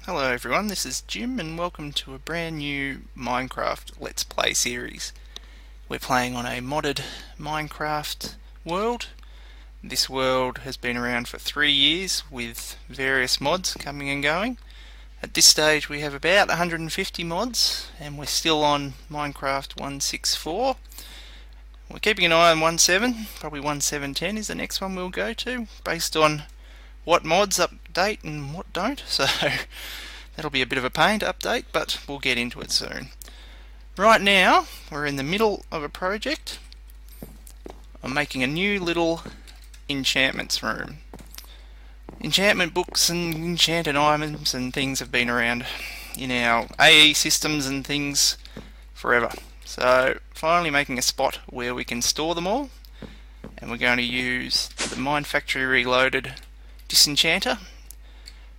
Hello everyone, this is Jim and welcome to a brand new Minecraft Let's Play series. We're playing on a modded Minecraft world. This world has been around for 3 years with various mods coming and going. At this stage we have about 150 mods and we're still on Minecraft 1.6.4. We're keeping an eye on 1.7, probably 1.7.10 is the next one we'll go to, based on what mods update and what don't, so that'll be a bit of a pain to update, but we'll get into it soon. Right now, we're in the middle of a project. I'm making a new little enchantments room. Enchantment books and enchanted items and things have been around in our AE systems and things forever. So, finally making a spot where we can store them all, and we're going to use the Mine Factory Reloaded disenchanter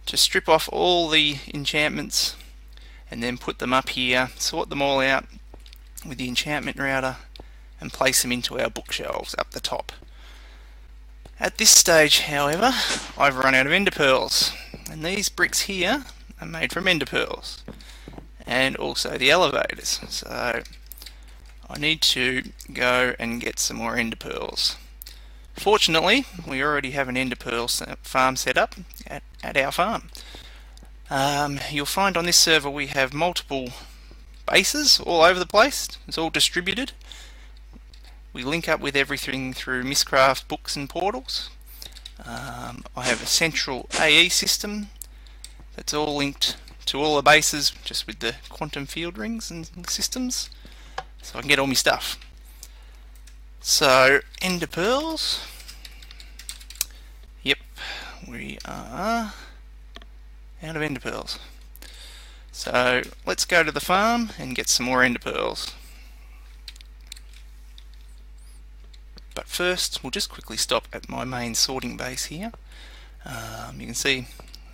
to strip off all the enchantments and then put them up here, sort them all out with the enchantment router and place them into our bookshelves up the top. At this stage, however, I've run out of ender pearls, and these bricks here are made from ender pearls, and also the elevators, so I need to go and get some more ender pearls. Fortunately, we already have an ender pearl farm set up at our farm. You'll find on this server we have multiple bases all over the place. It's all distributed. We link up with everything through Miscraft books and portals. I have a central AE system that's all linked to all the bases just with the quantum field rings and systems, so I can get all my stuff. So, ender pearls. Yep, we are out of ender pearls. So, let's go to the farm and get some more ender pearls. But first, we'll just quickly stop at my main sorting base here. You can see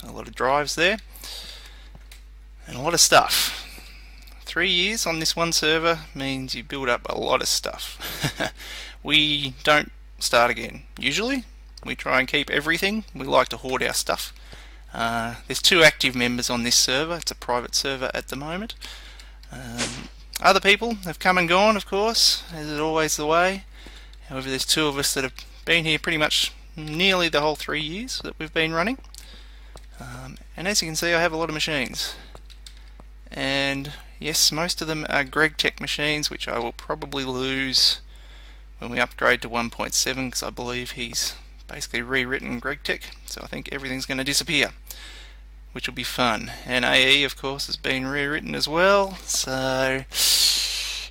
a lot of drives there and a lot of stuff. 3 years on this one server means you build up a lot of stuff. We don't start again. Usually we try and keep everything. We like to hoard our stuff. There's 2 active members on this server. It's a private server at the moment. Other people have come and gone, of course, as is always the way. However, there's 2 of us that have been here pretty much nearly the whole 3 years that we've been running. And as you can see, I have a lot of machines. And yes, most of them are GregTech machines, which I will probably lose when we upgrade to 1.7, because I believe he's basically rewritten GregTech, so I think everything's going to disappear, which will be fun. And AE, of course, has been rewritten as well, so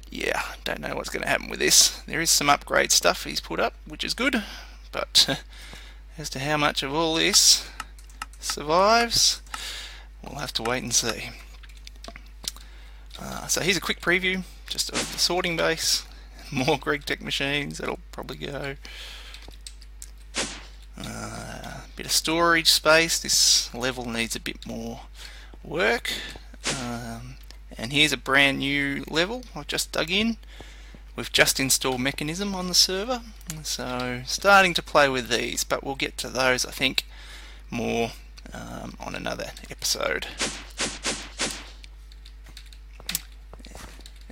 yeah, don't know what's going to happen with this. There is some upgrade stuff he's put up, which is good, but as to how much of all this survives, we'll have to wait and see. So here's a quick preview just of the sorting base. More GregTech machines, that'll probably go. Bit of storage space. This level needs a bit more work. And here's a brand new level I've just dug in. We've just installed Mechanism on the server, so starting to play with these, but we'll get to those I think more on another episode.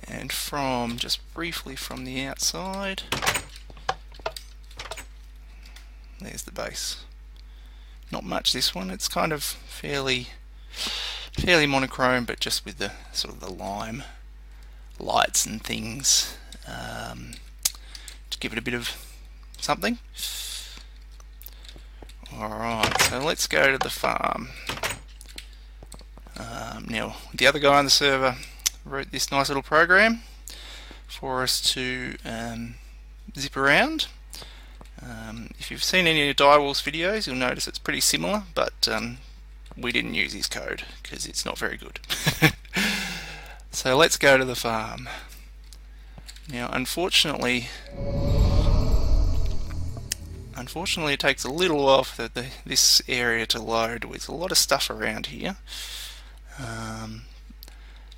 And from, just briefly from the outside, there's the base. Not much this one, it's kind of fairly monochrome, but just with the sort of the lime lights and things to give it a bit of something. Alright, so let's go to the farm. Now, the other guy on the server wrote this nice little program for us to zip around. If you've seen any of Direwolf's videos, you'll notice it's pretty similar, but we didn't use his code because it's not very good. So let's go to the farm. Now, unfortunately it takes a little while for this area to load with a lot of stuff around here.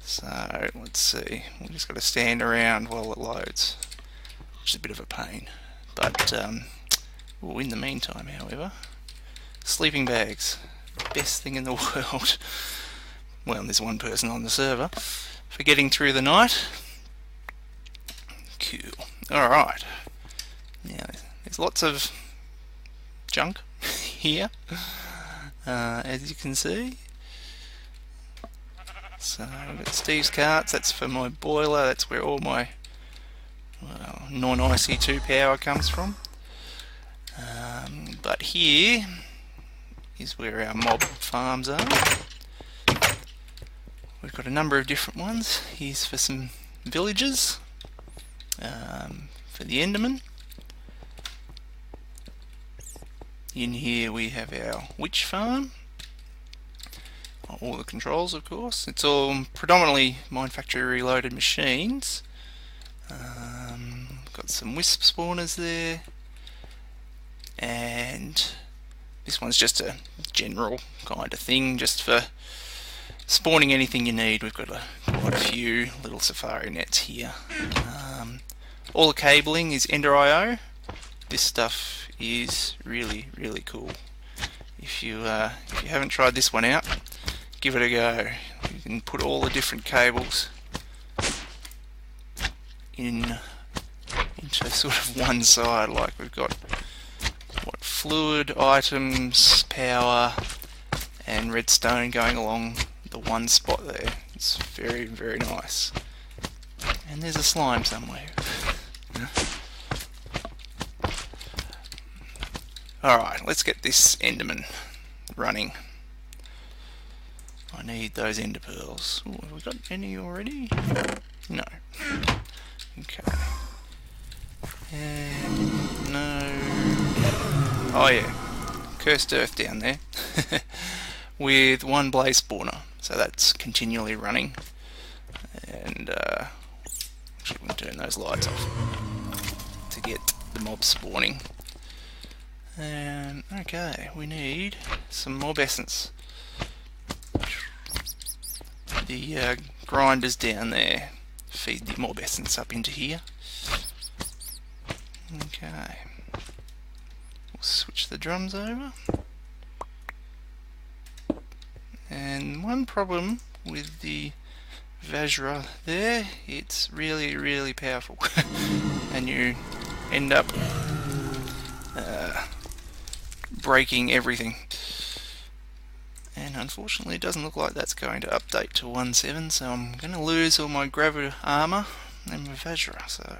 So let's see, we've just got to stand around while it loads, which is a bit of a pain. But in the meantime, however, sleeping bags, best thing in the world. well, there's one person on the server, for getting through the night. Cool. Alright. Now, there's lots of junk here, as you can see. So, I've got Steve's carts, that's for my boiler, that's where all my non-IC2 power comes from. But here is where our mob farms are. We've got a number of different ones. Here's for some villagers, for the Enderman. In here we have our witch farm. All the controls, of course. It's all predominantly Mindfactory reloaded machines. Got some wisp spawners there, and this one's just a general kind of thing, just for spawning anything you need. We've got quite a few little safari nets here. All the cabling is Ender.io. This stuff is really, really cool. If you haven't tried this one out, give it a go. You can put all the different cables into sort of one side. Like we've got fluid, items, power, and redstone going along the one spot there. It's very, very nice. And there's a slime somewhere. Alright, let's get this Enderman running. I need those ender pearls. Ooh, have we got any already? No. Okay. And no. Oh yeah. Cursed earth down there. With one blaze spawner. So that's continually running. And actually we'll turn those lights off to get the mobs spawning. And okay, we need some mob essence. The grinders down there feed the mob essence up into here. Okay, we'll switch the drums over. And one problem with the Vajra there, it's really, really powerful. And you end up breaking everything. And unfortunately it doesn't look like that's going to update to 1.7, so I'm going to lose all my gravity armor and my Vajra. So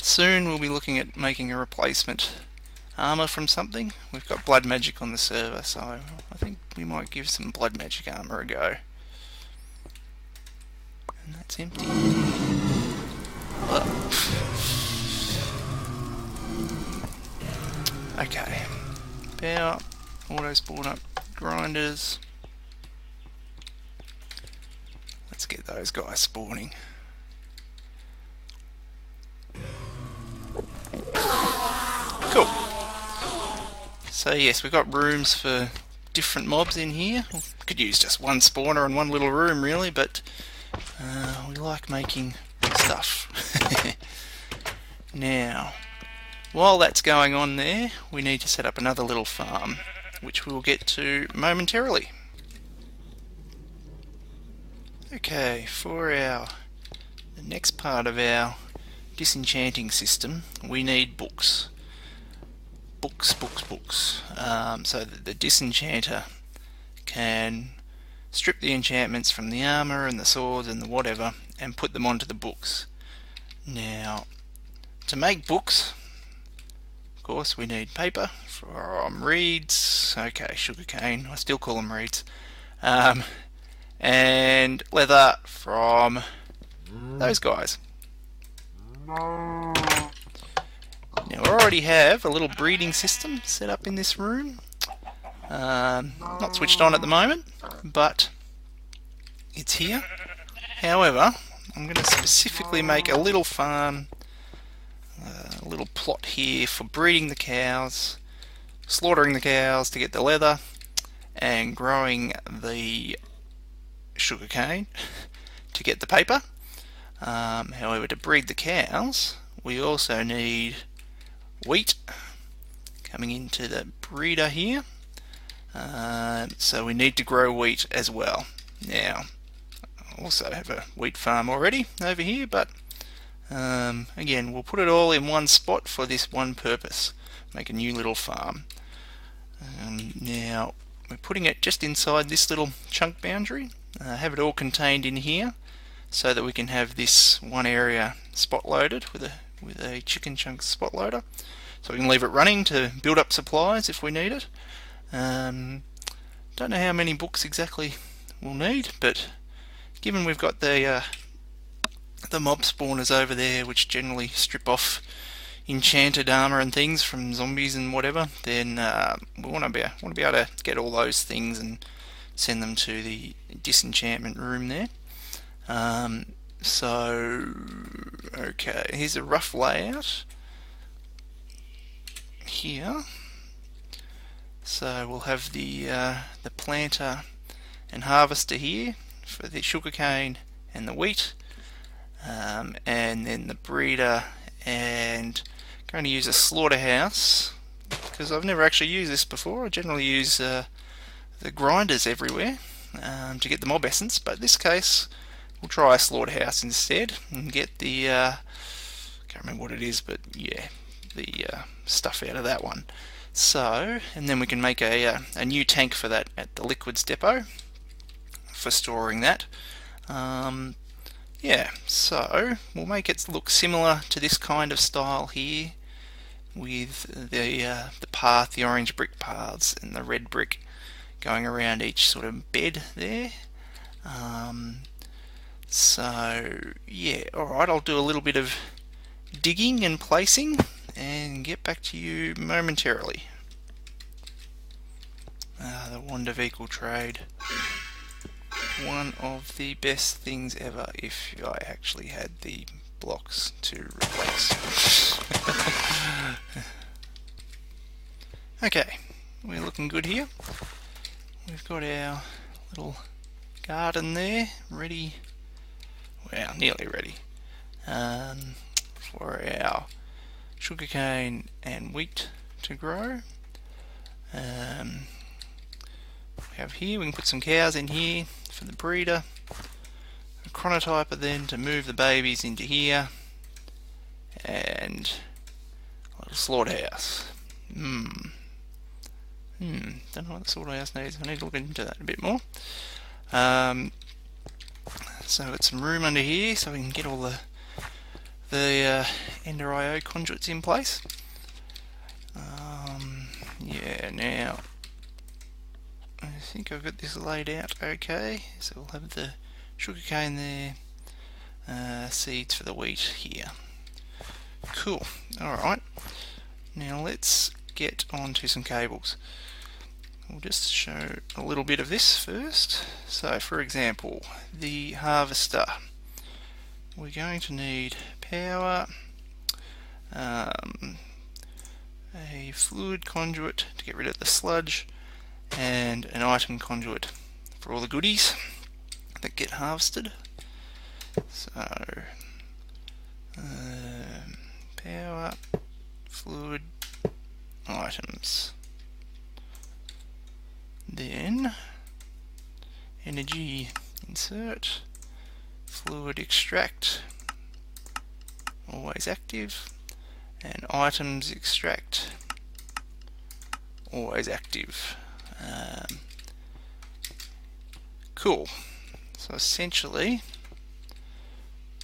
soon we'll be looking at making a replacement armor from something. We've got blood magic on the server, so I think we might give some blood magic armor a go. And that's empty. Okay. Power, auto spawn up grinders. Let's get those guys spawning. Cool. So yes, we've got rooms for different mobs in here. We could use just one spawner and one little room really, but we like making stuff. Now, while that's going on there, we need to set up another little farm, which we'll get to momentarily. Okay, for the next part of our disenchanting system, we need books. Books. So that the disenchanter can strip the enchantments from the armor and the swords and the whatever and put them onto the books. Now, to make books, of course, we need paper from reeds. Okay, sugarcane. I still call them reeds. And leather from those guys. Now, I already have a little breeding system set up in this room. Not switched on at the moment, but it's here. However, I'm going to specifically make a little farm, a little plot here for breeding the cows, slaughtering the cows to get the leather, and growing the sugarcane to get the paper. However, to breed the cows, we also need wheat coming into the breeder here. So we need to grow wheat as well. Now, I also have a wheat farm already over here, but again, we'll put it all in one spot for this one purpose, make a new little farm. Now, we're putting it just inside this little chunk boundary, have it all contained in here, so that we can have this one area spot loaded with a chicken chunk spot loader, so we can leave it running to build up supplies if we need it. Don't know how many books exactly we'll need, but given we've got the mob spawners over there, which generally strip off enchanted armor and things from zombies and whatever, then we want to be able to get all those things and send them to the disenchantment room there. So okay, here's a rough layout here. So we'll have the planter and harvester here for the sugarcane and the wheat, and then the breeder, and going to use a slaughterhouse because I've never actually used this before. I generally use the grinders everywhere to get the mob essence, but in this case we'll try a slaughterhouse instead and get the can't remember what it is, but yeah, the stuff out of that one. So, and then we can make a new tank for that at the liquids depot for storing that. Yeah, so we'll make it look similar to this kind of style here, with the path, the orange brick paths and the red brick going around each sort of bed there. So yeah, alright, I'll do a little bit of digging and placing and get back to you momentarily. The wand of equal trade. One of the best things ever if I actually had the blocks to replace. Okay, we're looking good here. We've got our little garden there ready, well, nearly ready, for our sugarcane and wheat to grow. We have here, we can put some cows in here for the breeder, a chronotyper then to move the babies into here, and a little slaughterhouse. Don't know what the slaughterhouse needs. I need to look into that a bit more. So it's some room under here so we can get all the Ender IO conduits in place. Yeah, now I think I've got this laid out okay. So we'll have the sugarcane there, seeds for the wheat here. Cool. Alright, now let's get onto some cables. We'll just show a little bit of this first. So for example, the harvester, we're going to need power, a fluid conduit to get rid of the sludge, and an item conduit for all the goodies that get harvested. So power, fluid, items, then energy insert, fluid extract, always active, and items extract, always active. Cool. So essentially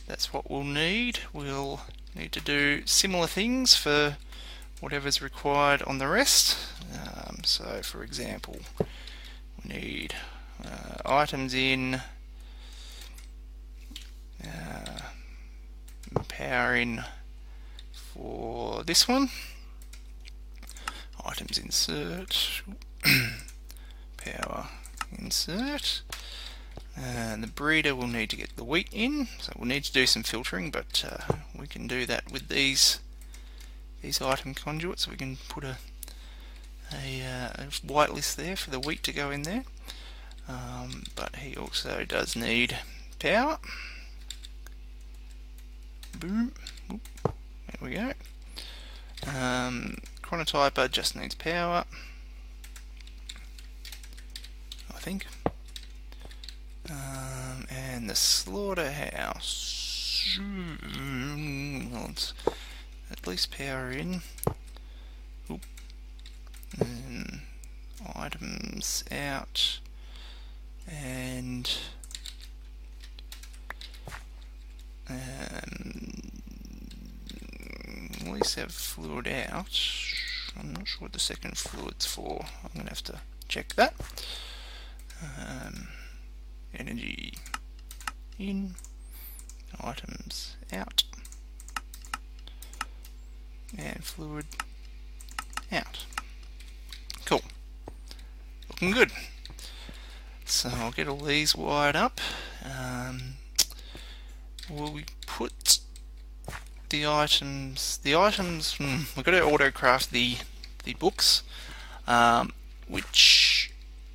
that's what we'll need. We'll need to do similar things for whatever's required on the rest. So for example, we need items in, power in for this one, items insert, power insert, and the breeder will need to get the wheat in, so we'll need to do some filtering, but we can do that with these item conduits. We can put a whitelist there for the wheat to go in there, but he also does need power. Boom. Oop. There we go. Chronotyper just needs power, I think. And the slaughterhouse. Well, let's at least power in. Oop. And items out. And at least have fluid out. I'm not sure what the second fluid's for. I'm going to have to check that. Energy in, items out, and fluid out. Cool. Looking good. So I'll get all these wired up. Will we put the items? We've got to auto-craft the books, which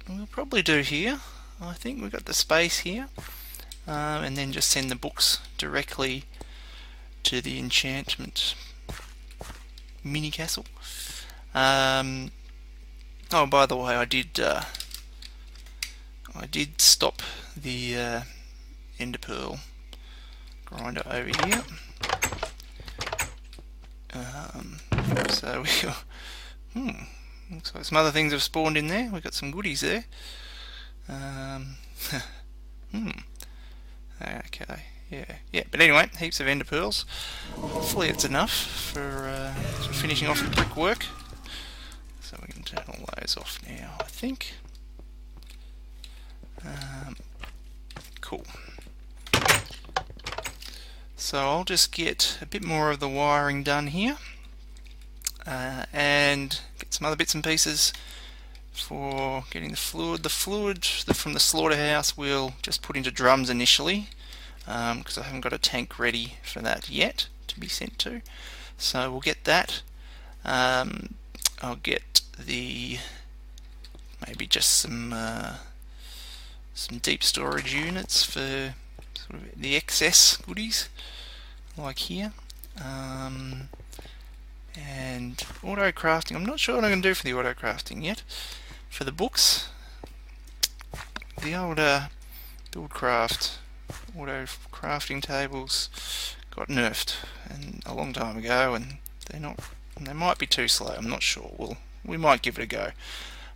we'll probably do here. I think we've got the space here, and then just send the books directly to the enchantment mini castle. Oh, by the way, I did stop the ender pearl grinder over here. So we got, looks like some other things have spawned in there. We've got some goodies there. Okay, yeah. But anyway, heaps of ender pearls. Hopefully it's enough for finishing off the brickwork. So we can turn all those off now, I think. Cool. So I'll just get a bit more of the wiring done here, and get some other bits and pieces for getting the fluid. The fluid from the slaughterhouse we'll just put into drums initially, because I haven't got a tank ready for that yet to be sent to. So we'll get that. I'll get maybe just some deep storage units for sort of the excess goodies, like here. And auto crafting, I'm not sure what I'm going to do for the auto crafting yet. For the books, the old buildcraft auto crafting tables got nerfed a long time ago, and they might be too slow. I'm not sure. We might give it a go.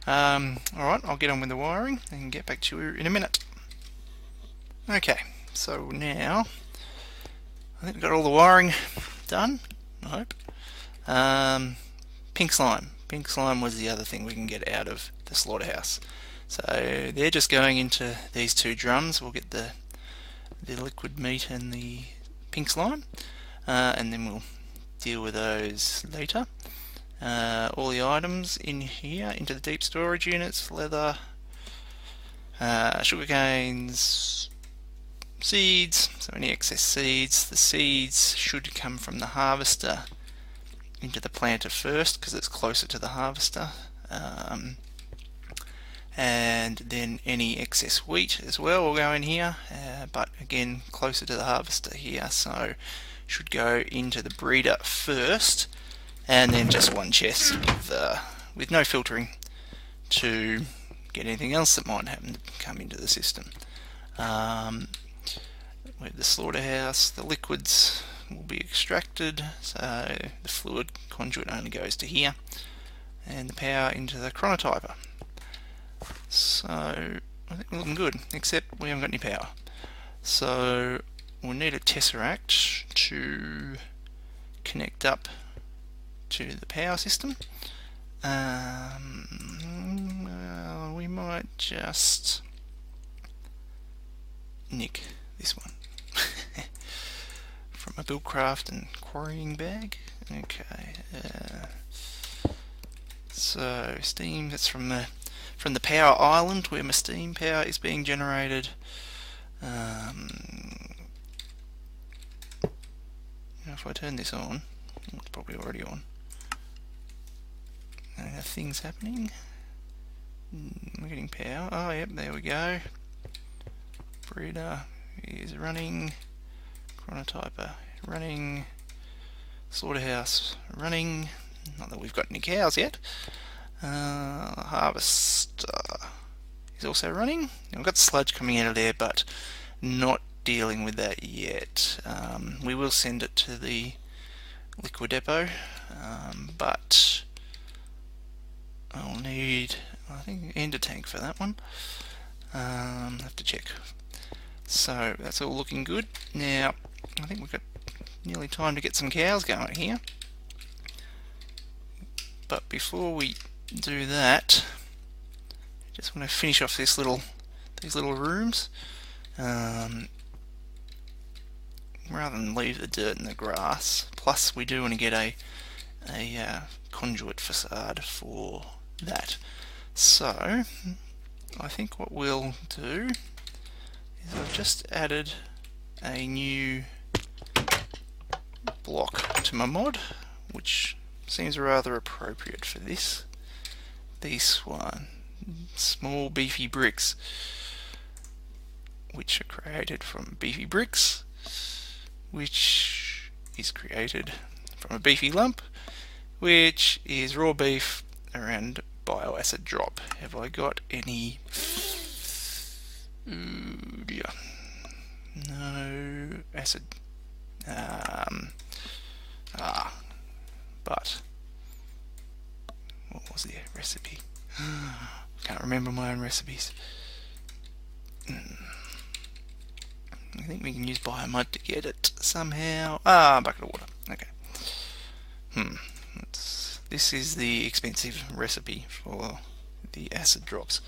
Alright, I'll get on with the wiring and get back to you in a minute. Okay, so now I think we've got all the wiring done, I hope. Pink slime. Pink slime was the other thing we can get out of the slaughterhouse. So they're just going into these two drums. We'll get the liquid meat and the pink slime, and then we'll deal with those later. All the items in here into the deep storage units: leather, sugar canes, seeds. So any excess seeds, the seeds should come from the harvester into the planter first, because it's closer to the harvester, and then any excess wheat as well will go in here, but again closer to the harvester here, so should go into the breeder first, and then just one chest with no filtering to get anything else that might happen to come into the system. With the slaughterhouse, the liquids will be extracted, so the fluid conduit only goes to here, and the power into the chronotyper. So I think we're looking good, except we haven't got any power. So we'll need a tesseract to connect up to the power system. We might just nick this one from a buildcraft and quarrying bag. Okay, so steam, that's from the power island where my steam power is being generated. If I turn this on, it's probably already on. Things happening. We're getting power. Oh yep, there we go. Breeder is running. Chronotyper running. Slaughterhouse running. Not that we've got any cows yet. Harvester is also running. I've got sludge coming out of there, but not dealing with that yet. We will send it to the liquid depot, but I'll need, I think, ender tank for that one. I'll have to check. So that's all looking good. Now I think we've got nearly time to get some cows going here. But before we do that, I just want to finish off these little rooms. Rather than leave the dirt and the grass. Plus, we do want to get a conduit facade for that. So, I think what we'll do is I've just added a new block to my mod, which seems rather appropriate for this. This one, small beefy bricks, which are created from beefy bricks, which is created from a beefy lump, which is raw beef around bioacid drop. Have I got any? Yeah. No acid. But what was the recipe? Can't remember my own recipes. I think we can use biomud to get it somehow. Bucket of water. Okay. This is the expensive recipe for the acid drops.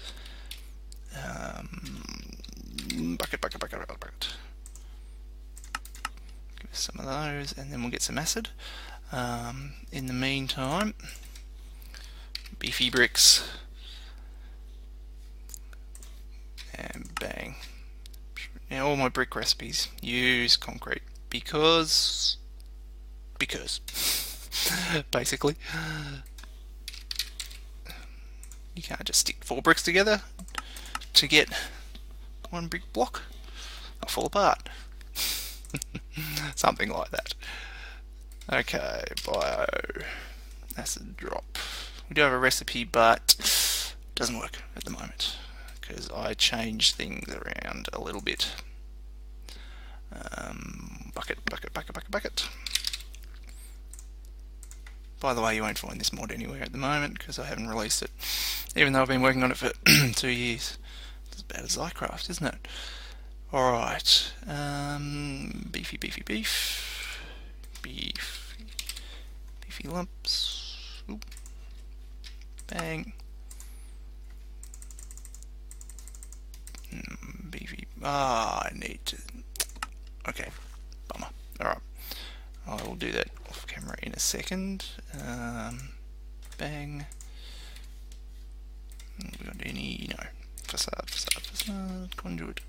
Bucket. Give us some of those, and then we'll get some acid. In the meantime, beefy bricks, and bang. Now all my brick recipes use concrete because basically you can't just stick 4 bricks together to get 1 brick block. They'll fall apart. Something like that. Okay, bio acid drop. We do have a recipe, but it doesn't work at the moment because I changed things around a little bit. Bucket. By the way, you won't find this mod anywhere at the moment because I haven't released it, even though I've been working on it for 2 years. It's as bad as iCraft, isn't it? Alright, beefy lumps. Oop. Bang. Beefy. I need to. Okay, bummer. Alright, I will do that off camera in a second. Bang. We got any? No. Facade. Conduit.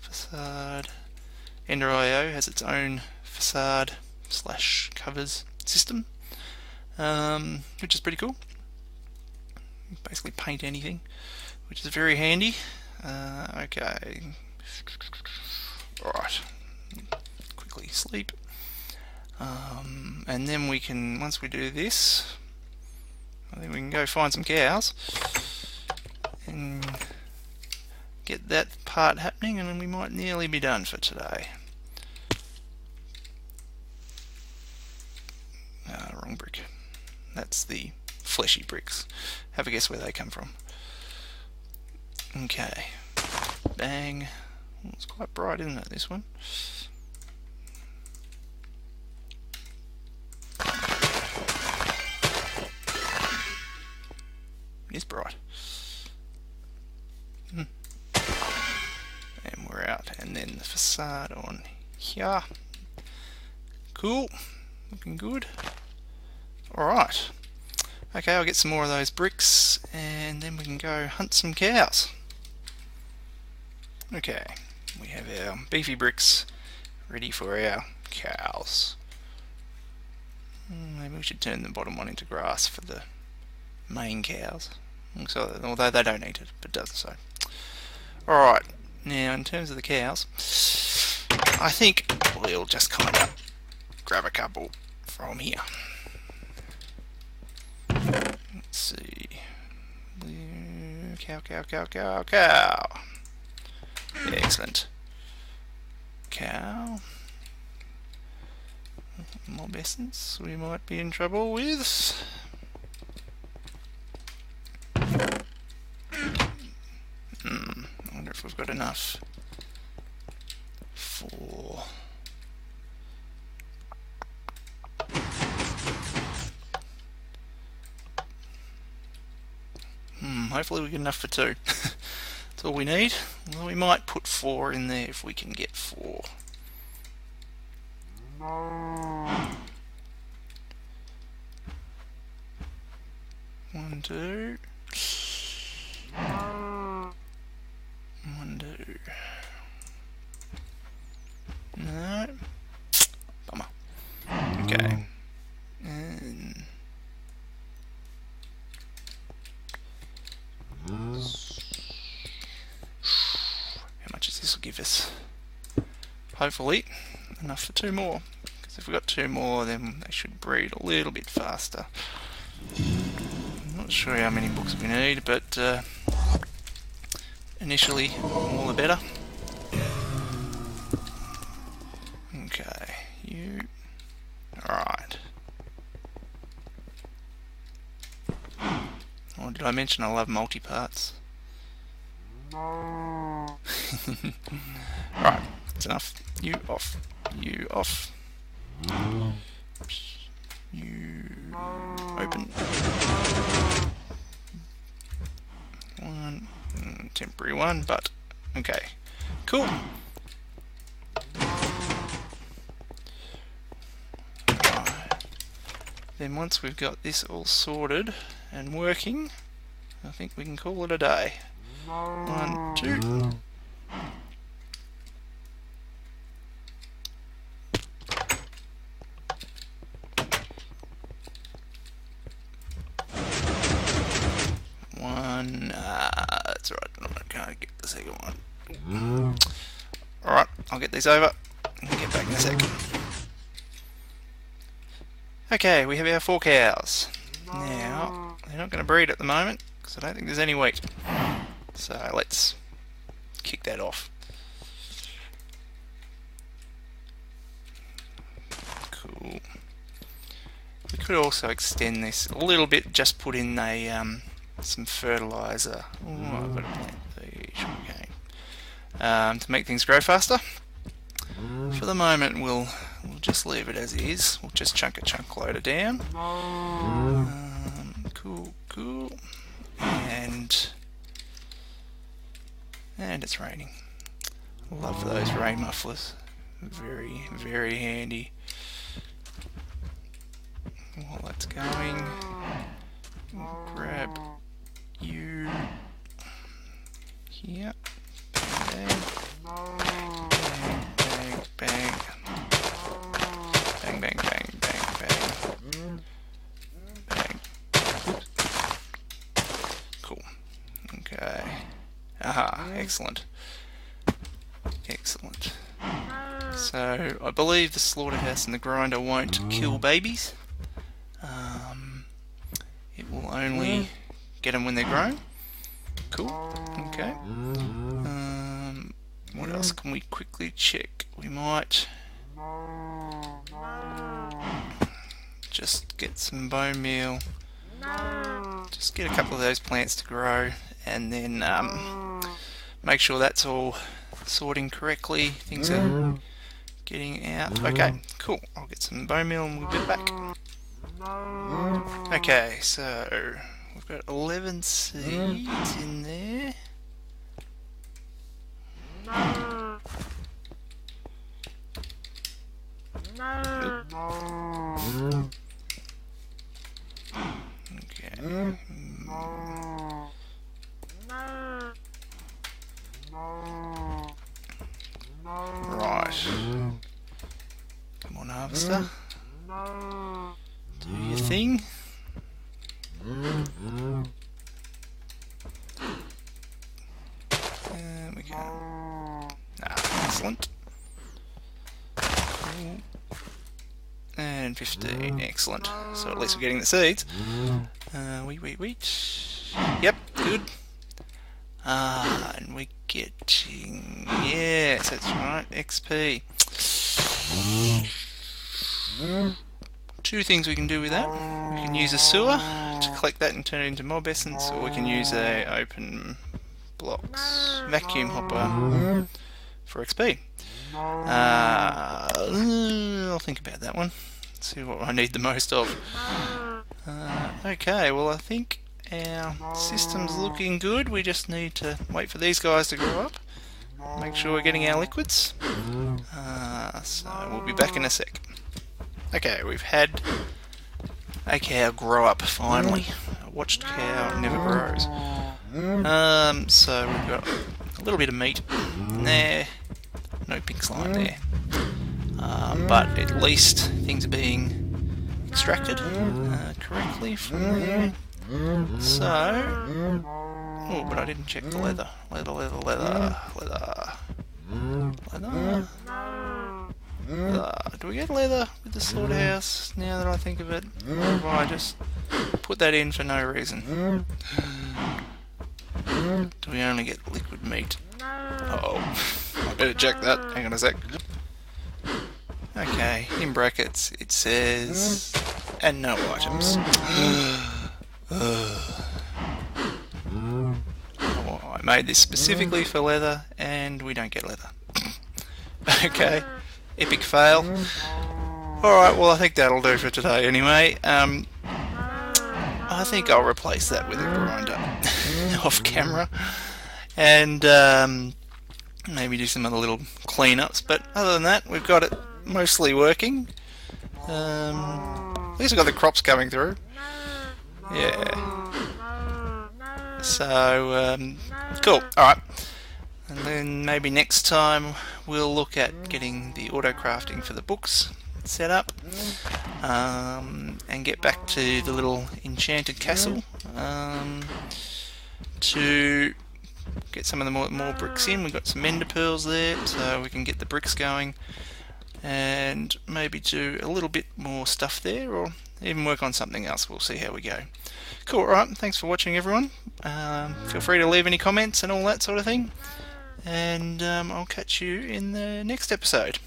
Facade. Ender.io has its own facade / covers system, which is pretty cool. Basically paint anything, which is very handy. Okay. Alright. Quickly sleep. And then we can, once we do this, I think we can go find some cows and get that part happening, and then we might nearly be done for today. Wrong brick. That's the fleshy bricks. Have a guess where they come from. Okay. Bang. Well, it's quite bright, isn't it, this one? It is bright. And we're out. And then the facade on here. Cool. Looking good. Alright. Okay, I'll get some more of those bricks and then we can go hunt some cows. Okay, we have our beefy bricks ready for our cows. Maybe we should turn the bottom one into grass for the main cows. So, although they don't eat it, but it does so. Alright, now in terms of the cows, I think we'll just kind of grab a couple from here. Let's see. Cow, cow, cow, cow, cow. Excellent. Cow. Mob essence we might be in trouble with. I wonder if we've got enough for... hopefully we get enough for 2. That's all we need. Well, we might put 4 in there if we can get 4. One, two. 1, 2. No. Bummer. Okay. And how much is this will give us? Hopefully enough for 2 more. Because if we've got 2 more, then they should breed a little bit faster. I'm not sure how many books we need, but initially, more the better. Okay, you... Alright. Oh, did I mention I love multi-parts? Alright, that's enough. You off. You off. You open. One. Temporary one, but okay. Cool. Then once we've got this all sorted and working, I think we can call it a day. 1, 2. That's right, I can't get the second one. Alright, I'll get these over and get back in a second. Okay, we have our 4 cows. Now, they're not going to breed at the moment because I don't think there's any wheat. So let's kick that off. Cool. We could also extend this a little bit, just put in a some fertilizer. Oh, I've got to plant these. Okay. To make things grow faster. For the moment, we'll just leave it as is. We'll just chunk a chunk loader down. Cool, cool. And it's raining. Love those rain mufflers. Very, very handy. While that's going, we'll grab you here. Bang, bang, bang, bang, bang, bang, bang, bang, bang. Cool. Okay. Aha, excellent. Excellent. So, I believe the slaughterhouse and the grinder won't kill babies. It will only get them when they're grown. Cool. Okay. What else can we quickly check? We might just get some bone meal. Just get a couple of those plants to grow, and then make sure that's all sorting correctly. Things are getting out. Okay, cool. I'll get some bone meal and we'll get back. Okay, so we've got 11 seeds in there. Okay. Right. Come on, harvester. Do your thing. There we go. Excellent. Cool. And 15, excellent. So at least we're getting the seeds. Wheat. Yep, good. And we're getting, yes, that's right, XP. Two things we can do with that. We can use a sewer to collect that and turn it into mob essence, or we can use a open blocks vacuum hopper for XP. I'll think about that one. See what I need the most of. Okay, well I think our system's looking good. We just need to wait for these guys to grow up. Make sure we're getting our liquids. So we'll be back in a sec. Okay, we've had a cow grow up finally. A watched cow never grows. So we've got a little bit of meat there. No pink slime there. But at least things are being extracted correctly from there. So, oh, but I didn't check the leather. Leather. Do we get leather with the slaughterhouse now that I think of it? Or have I just put that in for no reason? Do we only get liquid meat? Oh, I better check that. Hang on a sec. Okay, in brackets it says, and no items. Oh, I made this specifically for leather, and we don't get leather. Okay, epic fail. Alright, well I think that'll do for today anyway. I think I'll replace that with a grinder off camera, and maybe do some other little cleanups, but other than that we've got it mostly working. At least I've got the crops coming through. Yeah. So, cool. Alright. And then maybe next time we'll look at getting the auto crafting for the books set up. And get back to the little enchanted castle. To get some of the more bricks in. We've got some ender pearls there, so we can get the bricks going. And maybe do a little bit more stuff there, or even work on something else. We'll see how we go. Cool, alright, thanks for watching everyone. Feel free to leave any comments and all that sort of thing. And I'll catch you in the next episode.